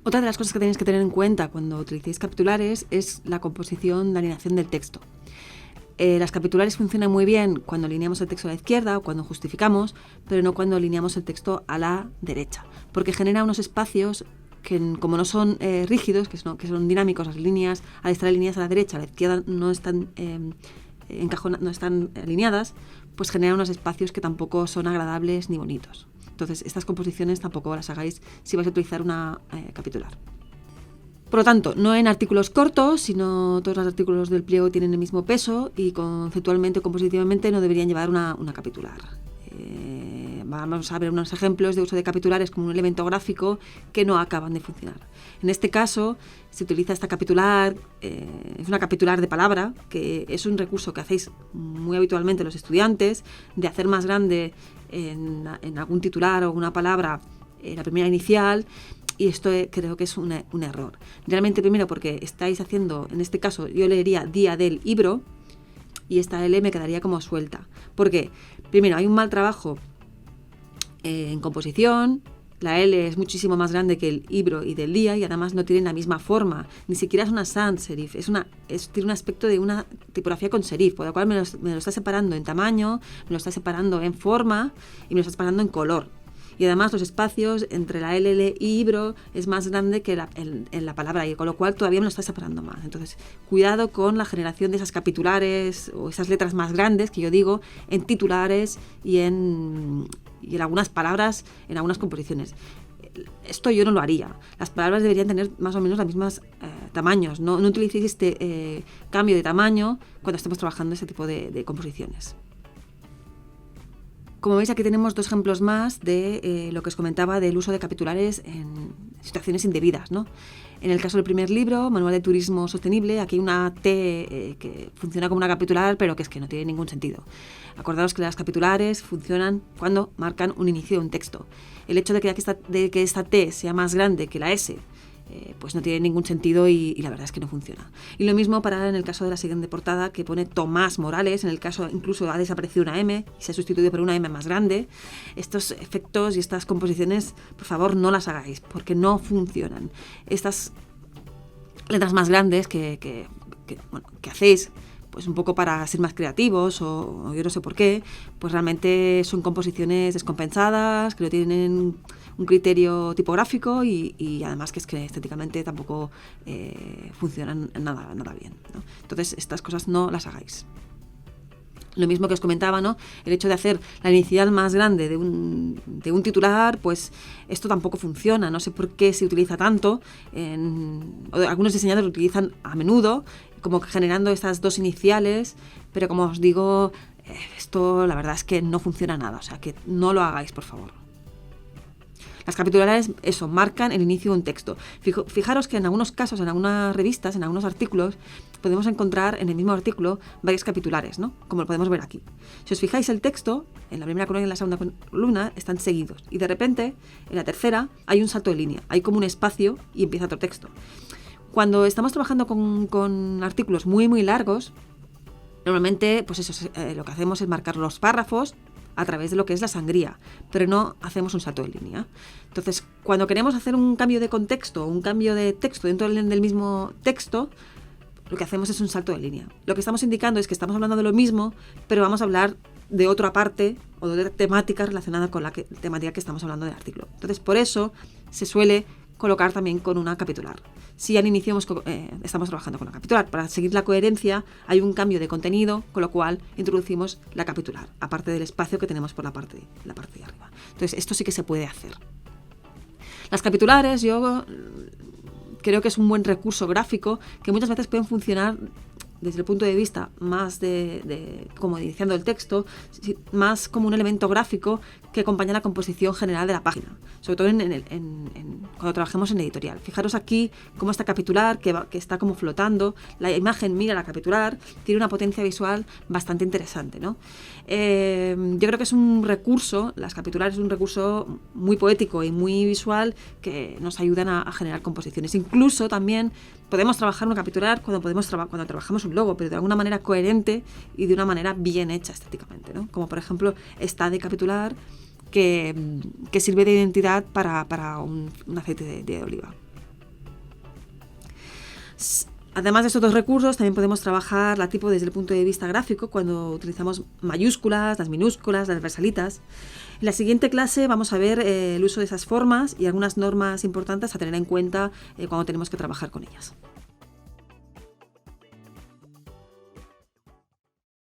Otra de las cosas que tenéis que tener en cuenta cuando utilicéis capitulares es la composición, la alineación del texto. Las capitulares funcionan muy bien cuando alineamos el texto a la izquierda o cuando justificamos, pero no cuando alineamos el texto a la derecha, porque genera unos espacios que, como no son rígidos, que son dinámicos, las líneas, al estar alineadas a la derecha, a la izquierda no están no están alineadas, pues genera unos espacios que tampoco son agradables ni bonitos. Entonces, estas composiciones tampoco las hagáis si vais a utilizar una capitular. Por lo tanto, no en artículos cortos, sino todos los artículos del pliego tienen el mismo peso y conceptualmente o compositivamente no deberían llevar una capitular. Vamos a ver unos ejemplos de uso de capitulares como un elemento gráfico que no acaban de funcionar. En este caso, se utiliza esta capitular, es una capitular de palabra, que es un recurso que hacéis muy habitualmente los estudiantes, de hacer más grande en algún titular o alguna palabra la primera inicial. Y esto creo que es un error. Realmente, primero, porque estáis haciendo, en este caso, yo leería día del libro y esta L me quedaría como suelta. ¿Por qué? Primero, hay un mal trabajo en composición. La L es muchísimo más grande que el libro y del día y además no tienen la misma forma. Ni siquiera es una sans serif. Tiene un aspecto de una tipografía con serif, por lo cual me lo está separando en tamaño, me lo está separando en forma y me lo está separando en color. Y además los espacios entre la LL y libro es más grande que en la palabra y con lo cual todavía me lo está separando más. Entonces, cuidado con la generación de esas capitulares o esas letras más grandes que yo digo en titulares y en algunas palabras, en algunas composiciones. Esto yo no lo haría. Las palabras deberían tener más o menos los mismos tamaños. No utilicéis este cambio de tamaño cuando estemos trabajando este tipo de composiciones. Como veis, aquí tenemos dos ejemplos más de lo que os comentaba del uso de capitulares en situaciones indebidas, ¿no? En el caso del primer libro, Manual de Turismo Sostenible, aquí hay una T que funciona como una capitular, pero que es que no tiene ningún sentido. Acordaos que las capitulares funcionan cuando marcan un inicio de un texto. El hecho de que esta T sea más grande que la S, pues no tiene ningún sentido y la verdad es que no funciona. Y lo mismo en el caso de la siguiente portada, que pone Tomás Morales. En el caso incluso ha desaparecido una M y se ha sustituido por una M más grande. Estos efectos y estas composiciones, por favor, no las hagáis porque no funcionan. Estas letras más grandes que hacéis pues un poco para ser más creativos o yo no sé por qué, pues realmente son composiciones descompensadas, que no tienen un criterio tipográfico y además que es que estéticamente tampoco funcionan nada bien, ¿no? Entonces estas cosas no las hagáis. Lo mismo que os comentaba, ¿no? El hecho de hacer la inicial más grande de un titular, pues esto tampoco funciona. No sé por qué se utiliza tanto. Algunos diseñadores lo utilizan a menudo, como generando estas dos iniciales, pero como os digo, esto la verdad es que no funciona nada. O sea, que no lo hagáis, por favor. Las capitulares, marcan el inicio de un texto. Fijaros que en algunos casos, en algunas revistas, en algunos artículos, podemos encontrar en el mismo artículo varios capitulares, ¿no? Como lo podemos ver aquí. Si os fijáis, el texto, en la primera columna y en la segunda columna, están seguidos. Y de repente, en la tercera, hay un salto de línea. Hay como un espacio y empieza otro texto. Cuando estamos trabajando con artículos muy, muy largos, normalmente, pues eso, lo que hacemos es marcar los párrafos a través de lo que es la sangría, pero no hacemos un salto de línea. Entonces, cuando queremos hacer un cambio de contexto, un cambio de texto dentro del mismo texto, lo que hacemos es un salto de línea. Lo que estamos indicando es que estamos hablando de lo mismo, pero vamos a hablar de otra parte o de temática relacionada con la temática que estamos hablando del artículo. Entonces, por eso se suele colocar también con una capitular. Si al inicio estamos trabajando con una capitular, para seguir la coherencia hay un cambio de contenido, con lo cual introducimos la capitular, aparte del espacio que tenemos por la parte de arriba. Entonces, esto sí que se puede hacer. Las capitulares, yo creo que es un buen recurso gráfico que muchas veces pueden funcionar desde el punto de vista más como iniciando el texto, más como un elemento gráfico que acompaña la composición general de la página, sobre todo cuando trabajemos en editorial. Fijaros aquí cómo esta capitular, que está como flotando, la imagen mira la capitular, tiene una potencia visual bastante interesante, ¿no? Yo creo que es un recurso, las capitulares es un recurso muy poético y muy visual que nos ayudan a generar composiciones. Incluso también podemos trabajar una capitular cuando trabajamos un logo, pero de alguna manera coherente y de una manera bien hecha estéticamente, ¿no? Como por ejemplo esta de capitular que sirve de identidad para un aceite de oliva. Además de estos dos recursos, también podemos trabajar la tipo desde el punto de vista gráfico, cuando utilizamos mayúsculas, las minúsculas, las versalitas. En la siguiente clase vamos a ver el uso de esas formas y algunas normas importantes a tener en cuenta cuando tenemos que trabajar con ellas.